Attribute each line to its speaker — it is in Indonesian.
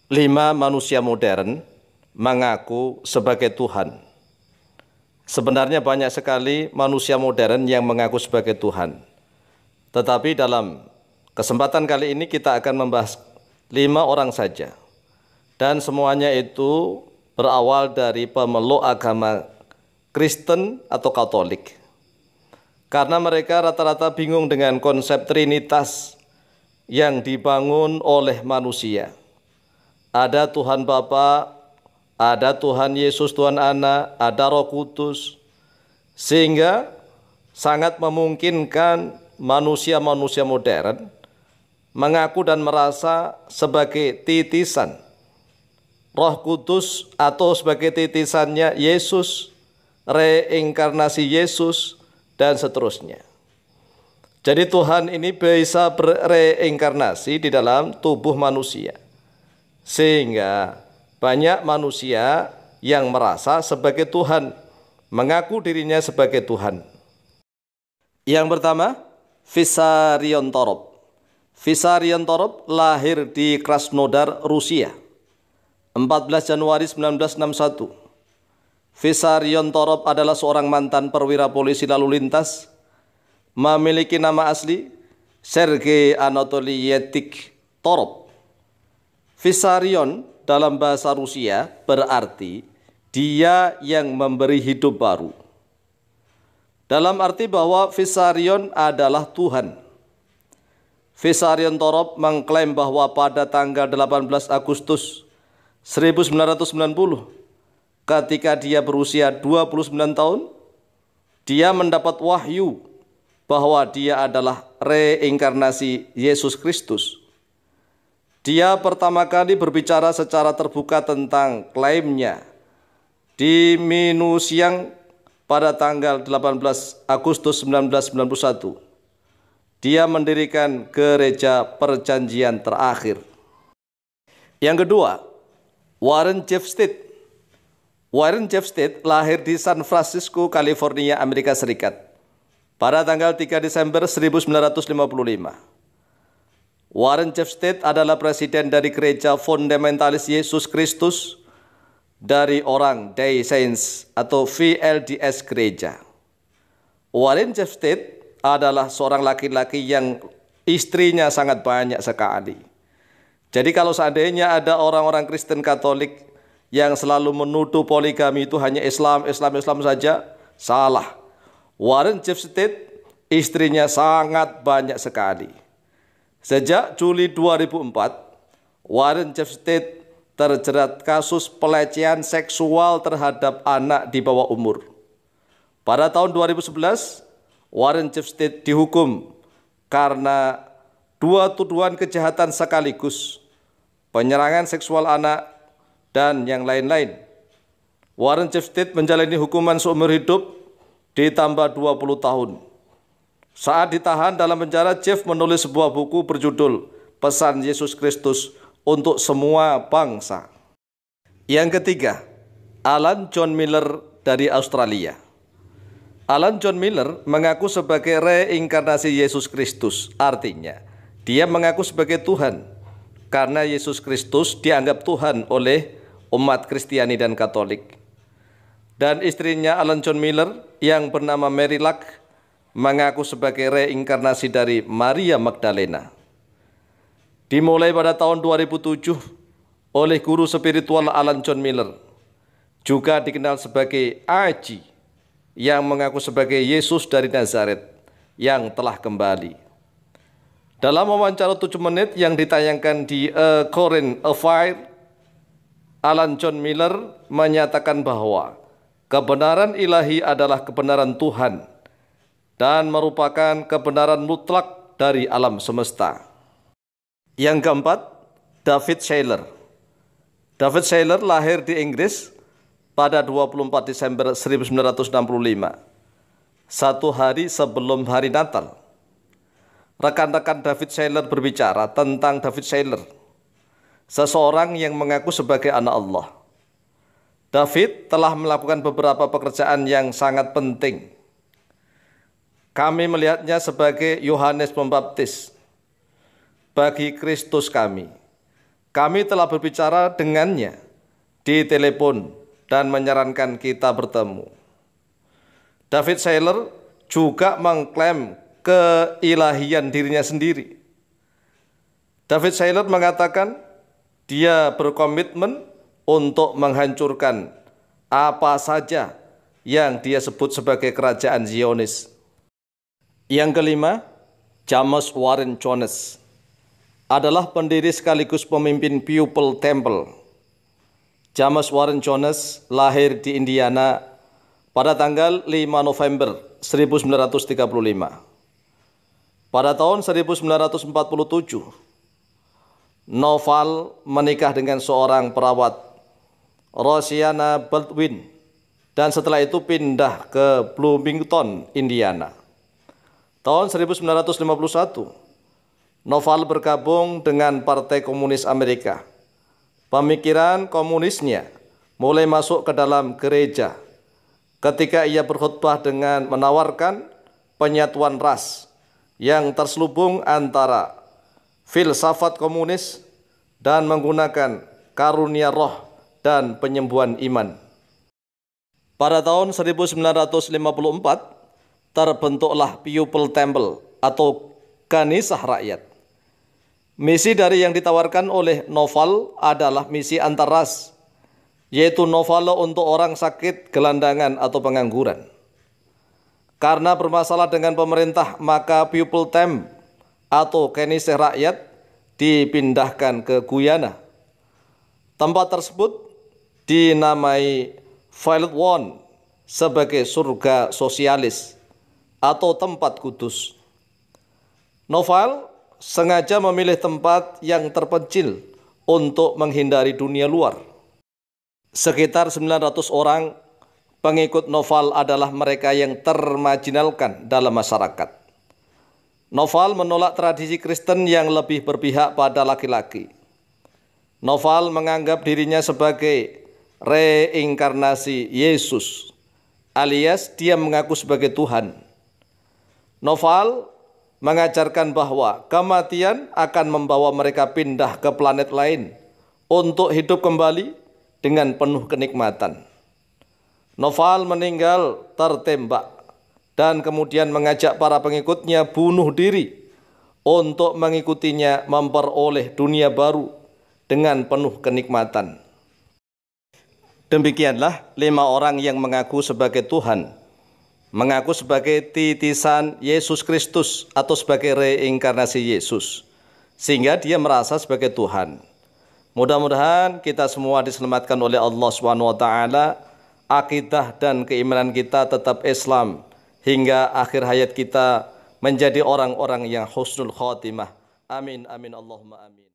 Speaker 1: 5 manusia modern mengaku sebagai Tuhan. Sebenarnya banyak sekali manusia modern yang mengaku sebagai Tuhan. Tetapi dalam kesempatan kali ini kita akan membahas 5 orang saja. Dan semuanya itu berawal dari pemeluk agama Kristen atau Katolik. Karena mereka rata-rata bingung dengan konsep Trinitas yang dibangun oleh manusia. Ada Tuhan Bapa, ada Tuhan Yesus, Tuhan Anak, ada Roh Kudus. Sehingga sangat memungkinkan manusia-manusia modern mengaku dan merasa sebagai titisan Roh Kudus atau sebagai titisannya Yesus, reinkarnasi Yesus, dan seterusnya. Jadi Tuhan ini bisa bereinkarnasi di dalam tubuh manusia. Sehingga banyak manusia yang merasa sebagai Tuhan, mengaku dirinya sebagai Tuhan. Yang pertama, Vissarion Torop. Vissarion Torop lahir di Krasnodar, Rusia, 14 Januari 1961. Vissarion Torop adalah seorang mantan perwira polisi lalu lintas, memiliki nama asli Sergei Anatolievich Torop. Vissarion dalam bahasa Rusia berarti dia yang memberi hidup baru. Dalam arti bahwa Vissarion adalah Tuhan. Vissarion Torop mengklaim bahwa pada tanggal 18 Agustus 1990, ketika dia berusia 29 tahun, dia mendapat wahyu bahwa dia adalah reinkarnasi Yesus Kristus. Dia pertama kali berbicara secara terbuka tentang klaimnya di Minusiang pada tanggal 18 Agustus 1991. Dia mendirikan gereja perjanjian terakhir. Yang kedua, Warren Jeffstead. Warren Jeffstead lahir di San Francisco, California, Amerika Serikat pada tanggal 3 Desember 1955. Warren Jeffstead adalah presiden dari gereja fundamentalis Yesus Kristus dari orang Day Saints atau VLDS gereja. Warren Jeffstead adalah seorang laki-laki yang istrinya sangat banyak sekali. Jadi kalau seandainya ada orang-orang Kristen Katolik yang selalu menuduh poligami itu hanya Islam saja, salah. Warren Jeffstead istrinya sangat banyak sekali. Sejak Juli 2004, Warren Jeffstead terjerat kasus pelecehan seksual terhadap anak di bawah umur. Pada tahun 2011, Warren Jeffstead dihukum karena 2 tuduhan kejahatan sekaligus, penyerangan seksual anak, dan yang lain-lain. Warren Jeffstead menjalani hukuman seumur hidup ditambah 20 tahun. Saat ditahan dalam penjara, Jeff menulis sebuah buku berjudul Pesan Yesus Kristus untuk Semua Bangsa. Yang ketiga, Alan John Miller dari Australia. Alan John Miller mengaku sebagai reinkarnasi Yesus Kristus. Artinya, dia mengaku sebagai Tuhan karena Yesus Kristus dianggap Tuhan oleh umat Kristiani dan Katolik. Dan istrinya Alan John Miller yang bernama Mary Luck mengaku sebagai reinkarnasi dari Maria Magdalena. Dimulai pada tahun 2007 oleh guru spiritual Alan John Miller, juga dikenal sebagai Aji, yang mengaku sebagai Yesus dari Nazaret yang telah kembali. Dalam wawancara 7 menit yang ditayangkan di A Current Affair, Alan John Miller menyatakan bahwa kebenaran ilahi adalah kebenaran Tuhan dan merupakan kebenaran mutlak dari alam semesta. Yang keempat, David Shayler. David Shayler lahir di Inggris pada 24 Desember 1965, 1 hari sebelum hari Natal. Rekan-rekan David Shayler berbicara tentang David Shayler, seseorang yang mengaku sebagai anak Allah. David telah melakukan beberapa pekerjaan yang sangat penting. Kami melihatnya sebagai Yohanes Pembaptis bagi Kristus kami. Kami telah berbicara dengannya di telepon dan menyarankan kita bertemu. David Seiler juga mengklaim keilahian dirinya sendiri. David Seiler mengatakan dia berkomitmen untuk menghancurkan apa saja yang dia sebut sebagai kerajaan Zionis. Yang kelima, James Warren Jones adalah pendiri sekaligus pemimpin People Temple. James Warren Jones lahir di Indiana pada tanggal 5 November 1935. Pada tahun 1947, Noval menikah dengan seorang perawat, Rosianna Baldwin, dan setelah itu pindah ke Bloomington, Indiana. Tahun 1951, Noval bergabung dengan Partai Komunis Amerika. Pemikiran komunisnya mulai masuk ke dalam gereja ketika ia berkhutbah dengan menawarkan penyatuan ras yang terselubung antara filsafat komunis dan menggunakan karunia roh dan penyembuhan iman. Pada tahun 1954, terbentuklah People Temple atau Kanisah Rakyat. Misi dari yang ditawarkan oleh Noval adalah misi antarras, yaitu Noval untuk orang sakit, gelandangan, atau pengangguran. Karena bermasalah dengan pemerintah, maka People Temple atau Kanisah Rakyat dipindahkan ke Guyana. Tempat tersebut dinamai Violet One sebagai surga sosialis atau tempat kudus. Noval sengaja memilih tempat yang terpencil untuk menghindari dunia luar. Sekitar 900 orang pengikut Noval adalah mereka yang termarginalkan dalam masyarakat. Noval menolak tradisi Kristen yang lebih berpihak pada laki-laki. Noval menganggap dirinya sebagai reinkarnasi Yesus, alias dia mengaku sebagai Tuhan. Noval mengajarkan bahwa kematian akan membawa mereka pindah ke planet lain untuk hidup kembali dengan penuh kenikmatan. Noval meninggal tertembak dan kemudian mengajak para pengikutnya bunuh diri untuk mengikutinya memperoleh dunia baru dengan penuh kenikmatan. Demikianlah 5 orang yang mengaku sebagai Tuhan, mengaku sebagai titisan Yesus Kristus atau sebagai reinkarnasi Yesus, sehingga dia merasa sebagai Tuhan. Mudah-mudahan kita semua diselamatkan oleh Allah SWT, akidah dan keimanan kita tetap Islam, hingga akhir hayat kita menjadi orang-orang yang husnul khotimah. Amin, amin, Allahumma amin.